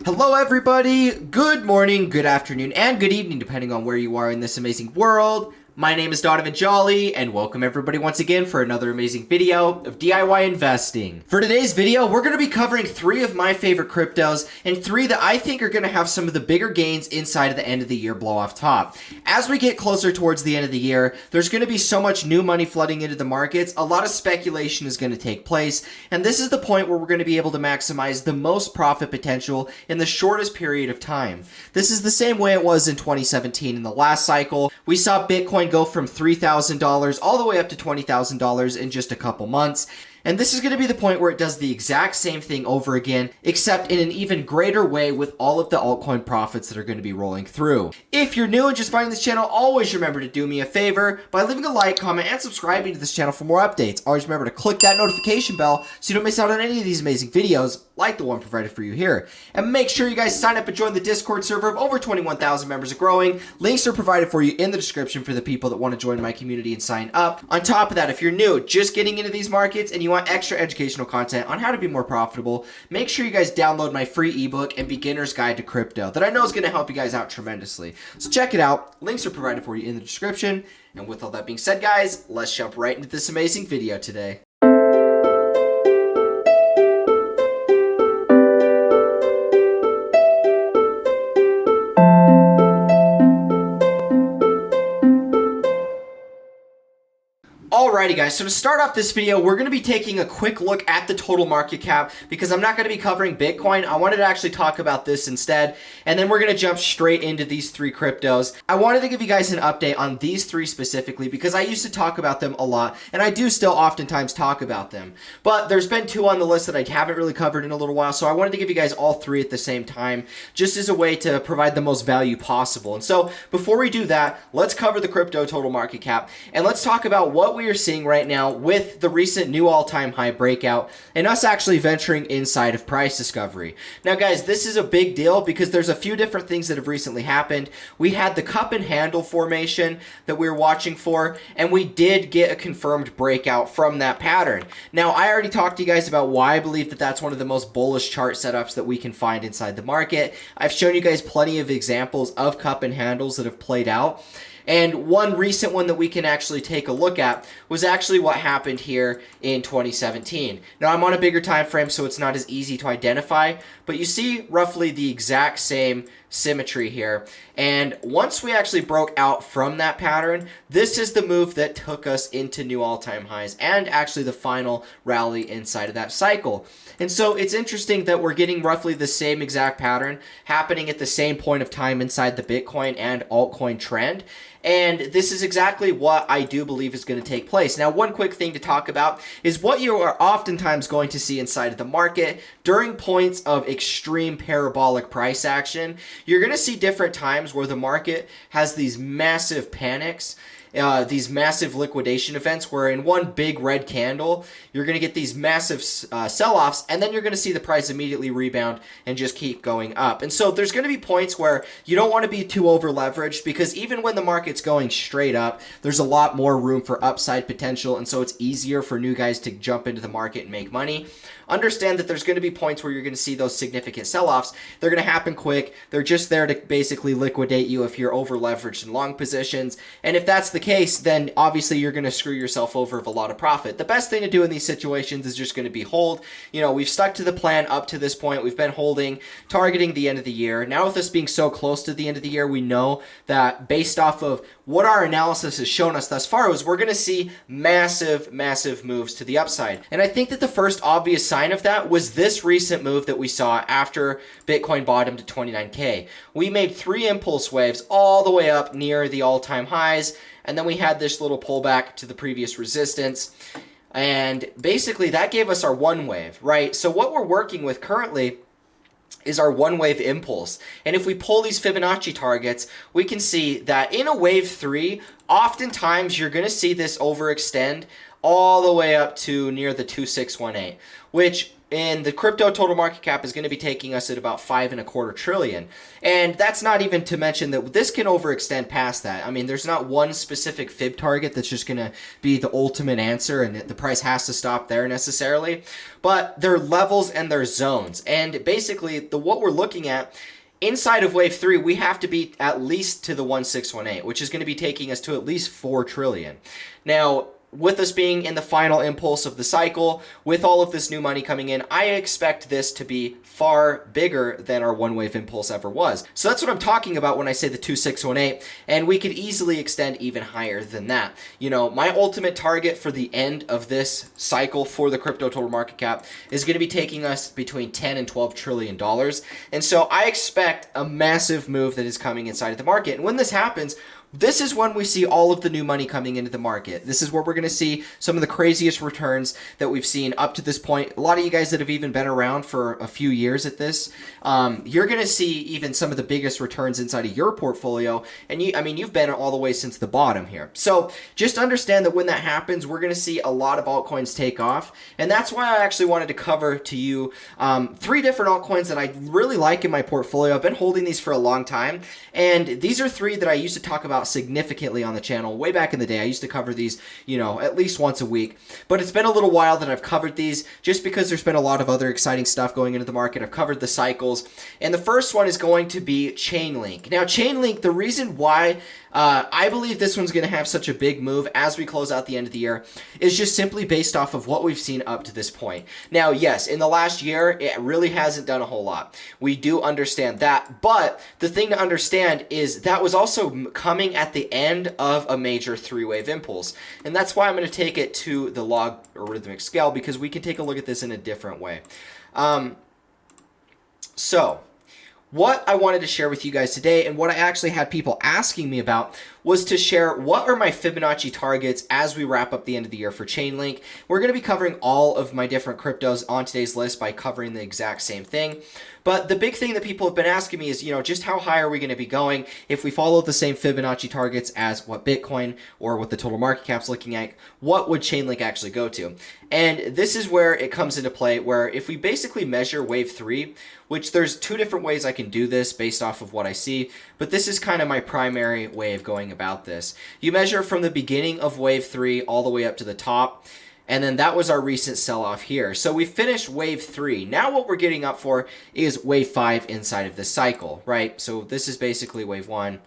Hello everybody, good morning, good afternoon, and good evening depending on where you are in this amazing world. My name is Donovan Jolly, and welcome everybody once again for another amazing video of DIY investing. For today's video, we're going to be covering 3 of my favorite cryptos, and 3 that I think are going to have some of the bigger gains inside of the end of the year blow off top. As we get closer towards the end of the year, there's going to be so much new money flooding into the markets, a lot of speculation is going to take place, and this is the point where we're going to be able to maximize the most profit potential in the shortest period of time. This is the same way it was in 2017 in the last cycle. We saw Bitcoin go from $3,000 all the way up to $20,000 in just a couple months. And this is going to be the point where it does the exact same thing over again, except in an even greater way with all of the altcoin profits that are going to be rolling through. If you're new and just finding this channel, always remember to do me a favor by leaving a like, comment, and subscribing to this channel for more updates. Always remember to click that notification bell so you don't miss out on any of these amazing videos like the one provided for you here. And make sure you guys sign up and join the Discord server of over 21,000 members and growing. Links are provided for you in the description for the people that want to join my community and sign up. On top of that, if you're new, just getting into these markets and you want extra educational content on how to be more profitable, make sure you guys download my free ebook and beginner's guide to crypto that I know is going to help you guys out tremendously. So check it out. Links are provided for you in the description. And with all that being said, guys, let's jump right into this amazing video today. Alrighty guys, so to start off this video, we're going to be taking a quick look at the total market cap because I'm not going to be covering Bitcoin. I wanted to actually talk about this instead, and then we're going to jump straight into these 3 cryptos. I wanted to give you guys an update on these 3 specifically because I used to talk about them a lot, and I do still oftentimes talk about them. But there's been 2 on the list that I haven't really covered in a little while, so I wanted to give you guys all 3 at the same time just as a way to provide the most value possible. And so before we do that, let's cover the crypto total market cap, and let's talk about what we are seeing right now with the recent new all-time high breakout and us actually venturing inside of price discovery. Now guys, this is a big deal because there's a few different things that have recently happened. We had the cup and handle formation that we were watching for, and we did get a confirmed breakout from that pattern. Now I already talked to you guys about why I believe that that's one of the most bullish chart setups that we can find inside the market. I've shown you guys plenty of examples of cup and handles that have played out. And one recent one that we can actually take a look at was actually what happened here in 2017. Now I'm on a bigger time frame, so it's not as easy to identify, but you see roughly the exact same symmetry here. And once we actually broke out from that pattern, this is the move that took us into new all-time highs and actually the final rally inside of that cycle. And so it's interesting that we're getting roughly the same exact pattern happening at the same point of time inside the Bitcoin and altcoin trend. And this is exactly what I do believe is going to take place. Now, one quick thing to talk about is what you are oftentimes going to see inside of the market during points of extreme parabolic price action. You're going to see different times where the market has these massive panics, these massive liquidation events where in one big red candle, you're going to get these massive sell-offs, and then you're going to see the price immediately rebound and just keep going up. And so there's going to be points where you don't want to be too over-leveraged because even when the market's going straight up, there's a lot more room for upside potential, and so it's easier for new guys to jump into the market and make money. Understand that there's going to be points where you're going to see those significant sell-offs. They're going to happen quick. They're just there to basically liquidate you if you're over-leveraged in long positions. And if that's the case, then obviously you're going to screw yourself over of a lot of profit. The best thing to do in these situations is just going to be hold. You know, we've stuck to the plan up to this point. We've been holding, targeting the end of the year. Now with us being so close to the end of the year, we know that based off of what our analysis has shown us thus far is we're going to see massive, massive moves to the upside. And I think that the first obvious sign of that was this recent move that we saw after Bitcoin bottomed to 29K. We made 3 impulse waves all the way up near the all-time highs, and then we had this little pullback to the previous resistance. And basically that gave us our one wave, right? So what we're working with currently is our one wave impulse. And if we pull these Fibonacci targets, we can see that in a wave 3, oftentimes you're going to see this overextend all the way up to near the 2618, which and the crypto total market cap is going to be taking us at about 5.25 trillion. And that's not even to mention that this can overextend past that. I mean, there's not one specific fib target that's just going to be the ultimate answer and the price has to stop there necessarily. But there are levels and there are zones. And basically, what we're looking at inside of wave 3, we have to be at least to the 1618, which is going to be taking us to at least 4 trillion. Now, with us being in the final impulse of the cycle, with all of this new money coming in, I expect this to be far bigger than our one wave impulse ever was. So that's what I'm talking about when I say the 2618, and we could easily extend even higher than that. You know, my ultimate target for the end of this cycle for the crypto total market cap is going to be taking us between 10 and 12 trillion dollars. And so I expect a massive move that is coming inside of the market. And when this happens, this is when we see all of the new money coming into the market. This is where we're going to see some of the craziest returns that we've seen up to this point. A lot of you guys that have even been around for a few years at this, you're going to see even some of the biggest returns inside of your portfolio. And you've been all the way since the bottom here. So just understand that when that happens, we're going to see a lot of altcoins take off. And that's why I actually wanted to cover to you 3 different altcoins that I really like in my portfolio. I've been holding these for a long time. And these are 3 that I used to talk about significantly on the channel way back in the day. I used to cover these, at least once a week, but it's been a little while that I've covered these just because there's been a lot of other exciting stuff going into the market. I've covered the cycles, and the first one is going to be Chainlink. Now, Chainlink, the reason why I believe this one's going to have such a big move as we close out the end of the year is just simply based off of what we've seen up to this point. Now, yes, in the last year, it really hasn't done a whole lot. We do understand that, but the thing to understand is that was also coming at the end of a major 3-wave impulse. And that's why I'm going to take it to the logarithmic scale, because we can take a look at this in a different way. So what I wanted to share with you guys today, and what I actually had people asking me about, was to share what are my Fibonacci targets as we wrap up the end of the year for Chainlink. We're going to be covering all of my different cryptos on today's list by covering the exact same thing. But the big thing that people have been asking me is, just how high are we going to be going if we follow the same Fibonacci targets as what Bitcoin or what the total market cap's looking at? What would Chainlink actually go to? And this is where it comes into play, where if we basically measure wave 3, which there's 2 different ways I can do this based off of what I see, but this is kind of my primary way of going about this. You measure from the beginning of wave 3 all the way up to the top, and then that was our recent sell-off here. So we finished wave 3. Now what we're getting up for is wave 5 inside of this cycle, right? So this is basically wave 1.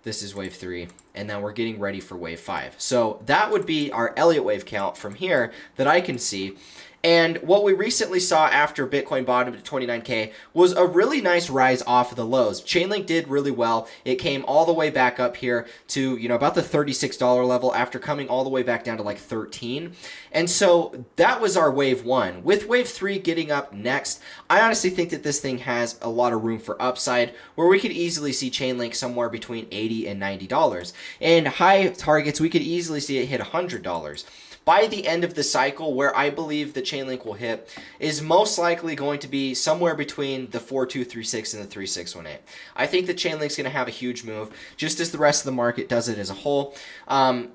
This is wave 3. And then we're getting ready for wave 5. So that would be our Elliott wave count from here that I can see. And what we recently saw after Bitcoin bottomed at 29K was a really nice rise off of the lows. Chainlink did really well. It came all the way back up here to, about the $36 level after coming all the way back down to like 13. And so that was our wave 1. With wave 3 getting up next, I honestly think that this thing has a lot of room for upside, where we could easily see Chainlink somewhere between $80 and $90. And high targets, we could easily see it hit $100. By the end of the cycle, where I believe the Chainlink will hit is most likely going to be somewhere between the 4236 and the 3618. I think that Chainlink's going to have a huge move, just as the rest of the market does it as a whole.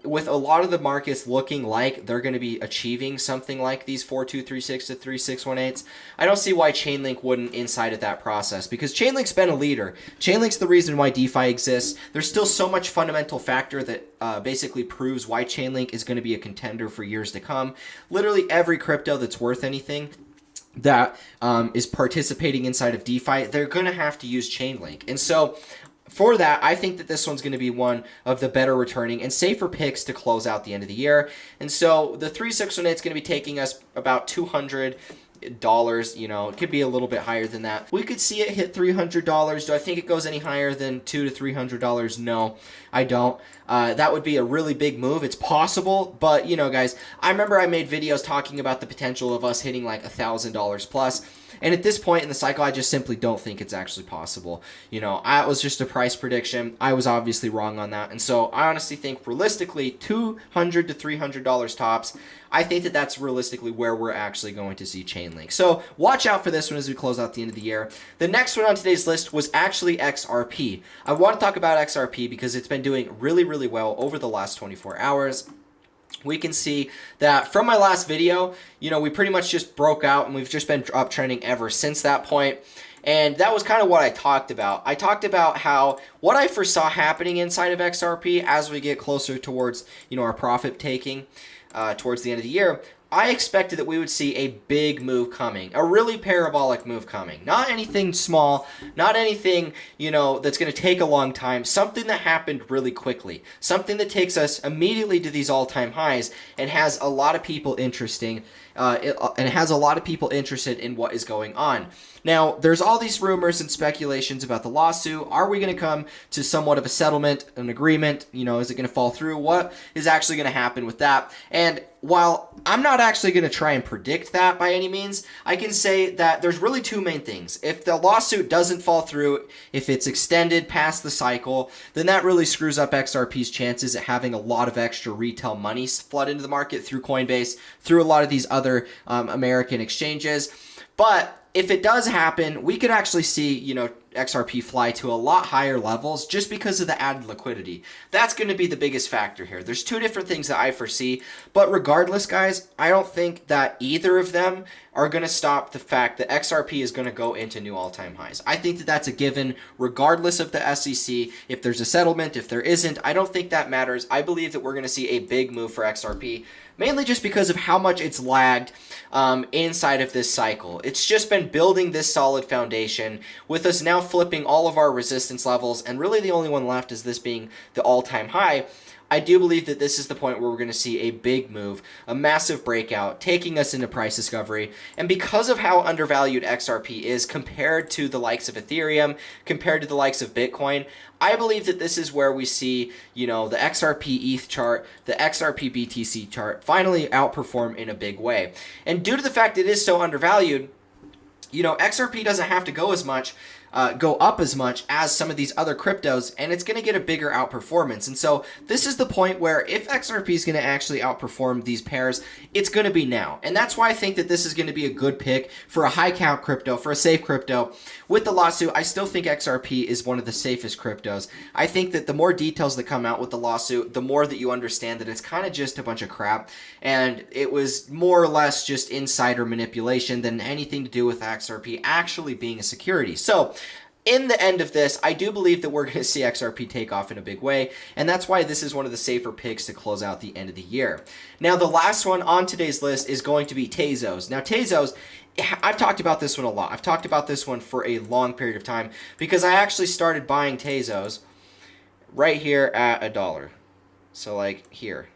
With a lot of the markets looking like they're going to be achieving something like these 4236 to 3618s, I don't see why Chainlink wouldn't inside of that process, because Chainlink's been a leader. Chainlink's the reason why DeFi exists. There's still so much fundamental factor that basically proves why Chainlink is going to be a contender for years to come. Literally every crypto that's worth anything that is participating inside of DeFi, they're going to have to use Chainlink. And so for that, I think that this one's going to be one of the better returning and safer picks to close out the end of the year. And so the 3618 is going to be taking us about $200. It could be a little bit higher than that. We could see it hit $300. Do I think it goes any higher than $200 to $300? No, I don't. That would be a really big move. It's possible, but guys, I remember I made videos talking about the potential of us hitting like $1,000 plus. And at this point in the cycle, I just simply don't think it's actually possible. It was just a price prediction. I was obviously wrong on that. And so I honestly think realistically $200 to $300 tops. I think that that's realistically where we're actually going to see Chainlink. So watch out for this one as we close out the end of the year. The next one on today's list was actually XRP. I want to talk about XRP because it's been doing really, really well over the last 24 hours. we can see that from my last video, we pretty much just broke out and we've just been uptrending ever since that point. And that was kind of what I talked about. I talked about how what I foresaw happening inside of XRP as we get closer towards, our profit taking towards the end of the year. I expected that we would see a big move coming, a really parabolic move coming. Not anything small, not anything, that's going to take a long time, something that happened really quickly, something that takes us immediately to these all-time highs and has a lot of people interested in what is going on. Now, there's all these rumors and speculations about the lawsuit. Are we going to come to somewhat of a settlement, an agreement? Is it going to fall through? What is actually going to happen with that? And while I'm not actually going to try and predict that by any means, I can say that there's really two main things. If the lawsuit doesn't fall through, if it's extended past the cycle, then that really screws up XRP's chances at having a lot of extra retail money flood into the market through Coinbase, through a lot of these other American exchanges. But if it does happen, we could actually see, XRP fly to a lot higher levels just because of the added liquidity. That's going to be the biggest factor here. There's two different things that I foresee, but regardless, guys, I don't think that either of them are going to stop the fact that XRP is going to go into new all-time highs. I think that that's a given regardless of the SEC. If there's a settlement, if there isn't, I don't think that matters. I believe that we're going to see a big move for XRP, mainly just because of how much it's lagged inside of this cycle. It's just been building this solid foundation with us now flipping all of our resistance levels, and really the only one left is this being the all-time high. I do believe that this is the point where we're going to see a big move, a massive breakout, taking us into price discovery. And because of how undervalued XRP is compared to the likes of Ethereum, compared to the likes of Bitcoin, I believe that this is where we see, the XRP ETH chart, the XRP BTC chart finally outperform in a big way. And due to the fact that it is so undervalued, XRP doesn't have to go up as much as some of these other cryptos, and it's going to get a bigger outperformance. And so this is the point where if XRP is going to actually outperform these pairs, it's going to be now. And that's why I think that this is going to be a good pick for a high count crypto, for a safe crypto. With the lawsuit, I still think XRP is one of the safest cryptos. I think that the more details that come out with the lawsuit, the more that you understand that it's kind of just a bunch of crap, and it was more or less just insider manipulation than anything to do with XRP actually being a security. So in the end of this, I do believe that we're going to see XRP take off in a big way, and that's why this is one of the safer picks to close out the end of the year. Now, the last one on today's list is going to be Tezos. Now, Tezos, I've talked about this one a lot. I've talked about this one for a long period of time because I actually started buying Tezos right here at $1. So, like here.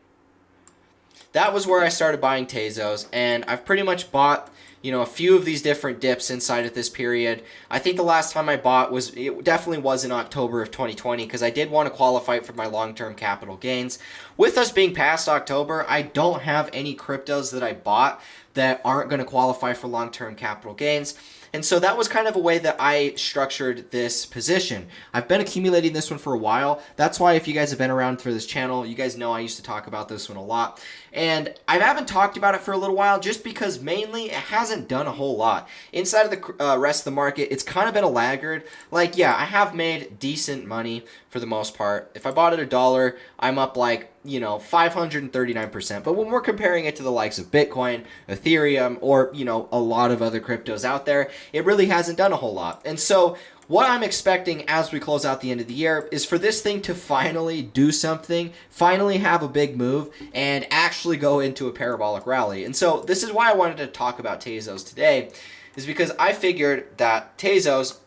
That was where I started buying Tezos, and I've pretty much bought a few of these different dips inside of this period. I think the last time I bought it definitely was in October of 2020 because I did want to qualify for my long-term capital gains. With us being past October, I don't have any cryptos that I bought that aren't going to qualify for long-term capital gains. And so that was kind of a way that I structured this position. I've been accumulating this one for a while. That's why if you guys have been around for this channel, you guys know I used to talk about this one a lot. And I haven't talked about it for a little while just because mainly it hasn't done a whole lot. Inside of the rest of the market, it's kind of been a laggard. Like, yeah, I have made decent money for the most part. If I bought it $1, I'm up like, 539%. But when we're comparing it to the likes of Bitcoin, Ethereum, or, a lot of other cryptos out there, it really hasn't done a whole lot. And so what I'm expecting as we close out the end of the year is for this thing to finally do something, finally have a big move, and actually go into a parabolic rally. And so this is why I wanted to talk about Tezos today, is because I figured that Tezos,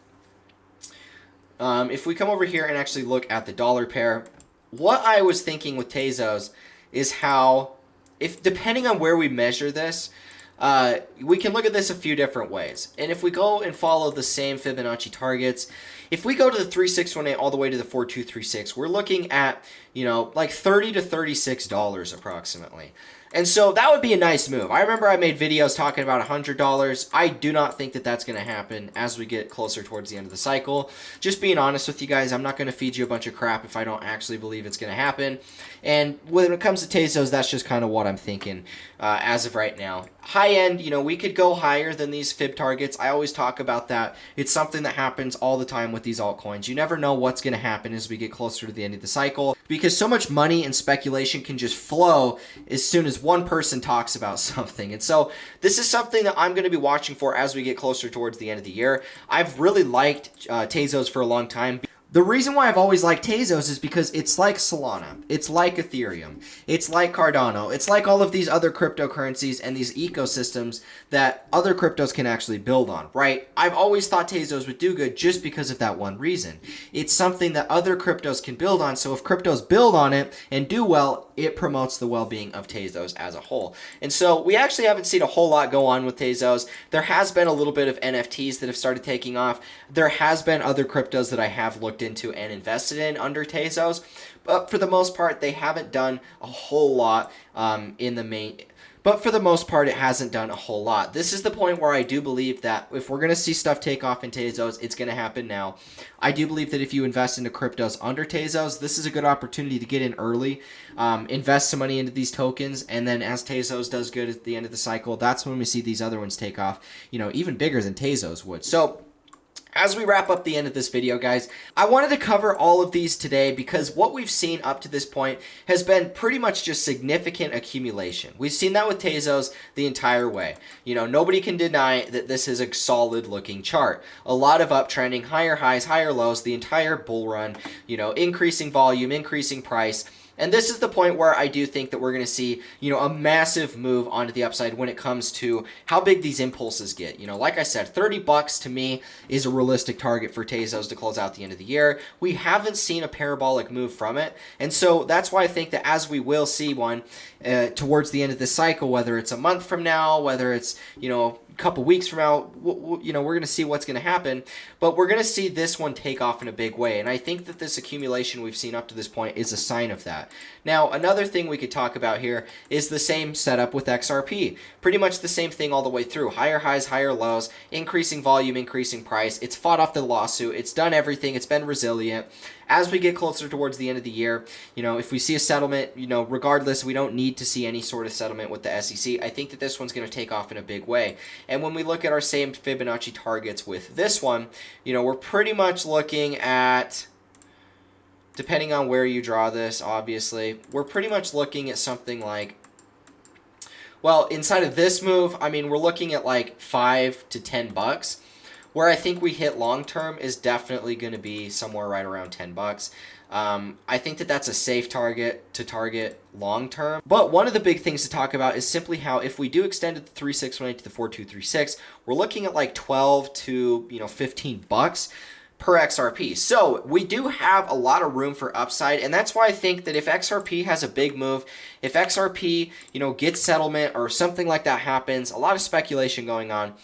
if we come over here and actually look at the dollar pair, what I was thinking with Tezos is how, if depending on where we measure this, we can look at this a few different ways. And if we go and follow the same Fibonacci targets, if we go to the 3618 all the way to the 4236, we're looking at, like $30 to $36 approximately. And so that would be a nice move. I remember I made videos talking about $100. I do not think that that's going to happen as we get closer towards the end of the cycle. Just being honest with you guys, I'm not going to feed you a bunch of crap if I don't actually believe it's going to happen. And when it comes to Tezos, that's just kind of what I'm thinking as of right now. High end, you know, we could go higher than these fib targets. I always talk about that. It's something that happens all the time with these altcoins. You never know what's going to happen as we get closer to the end of the cycle, because so much money and speculation can just flow as soon as one person talks about something. And so this is something that I'm going to be watching for as we get closer towards the end of the year. I've really liked Tezos for a long time. The reason why I've always liked Tezos is because it's like Solana, it's like Ethereum, it's like Cardano, it's like all of these other cryptocurrencies and these ecosystems that other cryptos can actually build on, right? I've always thought Tezos would do good just because of that one reason. It's something that other cryptos can build on, so if cryptos build on it and do well, it promotes the well-being of Tezos as a whole. And so we actually haven't seen a whole lot go on with Tezos. There has been a little bit of NFTs that have started taking off. There has been other cryptos that I have looked into and invested in under Tezos, but for the most part, they haven't done a whole lot But for the most part, it hasn't done a whole lot. This is the point where I do believe that if we're going to see stuff take off in Tezos, it's going to happen now. I do believe that if you invest into cryptos under Tezos, this is a good opportunity to get in early, invest some money into these tokens, and then as Tezos does good at the end of the cycle, that's when we see these other ones take off, you know, even bigger than Tezos would. So as we wrap up the end of this video, guys, I wanted to cover all of these today because what we've seen up to this point has been pretty much just significant accumulation. We've seen that with Tezos the entire way. You know, nobody can deny that this is a solid looking chart. A lot of uptrending, higher highs, higher lows, the entire bull run, you know, increasing volume, increasing price. And this is the point where I do think that we're going to see, you know, a massive move onto the upside when it comes to how big these impulses get. You know, like I said, $30 to me is a realistic target for Tezos to close out the end of the year. We haven't seen a parabolic move from it. And so that's why I think that as we will see one towards the end of this cycle, whether it's a month from now, whether it's, you know, couple weeks from now, you know, we're going to see what's going to happen, but we're going to see this one take off in a big way. And I think that this accumulation we've seen up to this point is a sign of that. Now, another thing we could talk about here is the same setup with XRP. Pretty much the same thing all the way through. Higher highs, higher lows, increasing volume, increasing price. It's fought off the lawsuit. It's done everything. It's been resilient. As we get closer towards the end of the year, you know, if we see a settlement, you know, regardless, we don't need to see any sort of settlement with the SEC. I think that this one's going to take off in a big way. And when we look at our same Fibonacci targets with this one, you know, we're pretty much looking at, depending on where you draw this, obviously, we're pretty much looking at something like, well, inside of this move, I mean, we're looking at like $5 to $10. Where I think we hit long term is definitely going to be somewhere right around $10. I think that that's a safe target to target long term. But one of the big things to talk about is simply how if we do extend it the 3618 to the 4236, we're looking at like 12 to, you know, $15 per XRP. So we do have a lot of room for upside, and that's why I think that if XRP has a big move, if XRP, you know, gets settlement or something like that happens, a lot of speculation going on,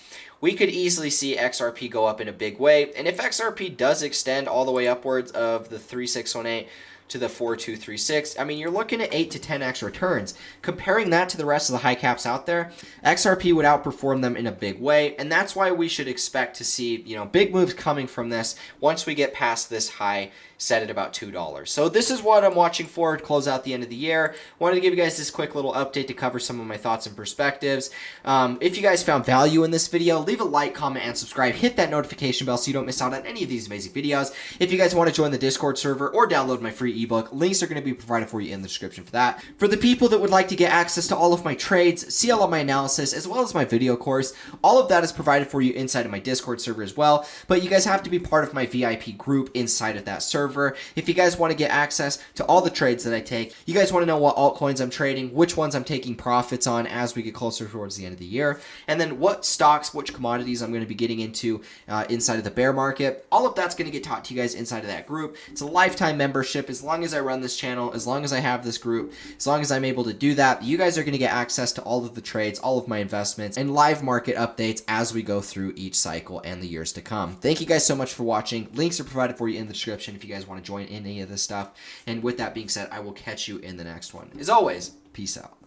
we could easily see XRP go up in a big way. And if XRP does extend all the way upwards of the 3618 to the 4236, I mean, you're looking at 8 to 10x returns. Comparing that to the rest of the high caps out there, XRP would outperform them in a big way, and that's why we should expect to see, you know, big moves coming from this once we get past this high set at about $2. So this is what I'm watching for to close out the end of the year. Wanted to give you guys this quick little update to cover some of my thoughts and perspectives. If you guys found value in this video, leave a like, comment, and subscribe. Hit that notification bell so you don't miss out on any of these amazing videos. If you guys want to join the Discord server or download my free ebook, links are going to be provided for you in the description for that. For the people that would like to get access to all of my trades, see all of my analysis, as well as my video course, all of that is provided for you inside of my Discord server as well. But you guys have to be part of my VIP group inside of that server. If you guys want to get access to all the trades that I take, you guys want to know what altcoins I'm trading, which ones I'm taking profits on as we get closer towards the end of the year, and then what stocks, which commodities I'm going to be getting into inside of the bear market. All of that's going to get taught to you guys inside of that group. It's a lifetime membership. As long as I run this channel, as long as I have this group, as long as I'm able to do that, you guys are going to get access to all of the trades, all of my investments, and live market updates as we go through each cycle and the years to come. Thank you guys so much for watching. Links are provided for you in the description if you guys want to join in any of this stuff. And with that being said, I will catch you in the next one. As always, peace out.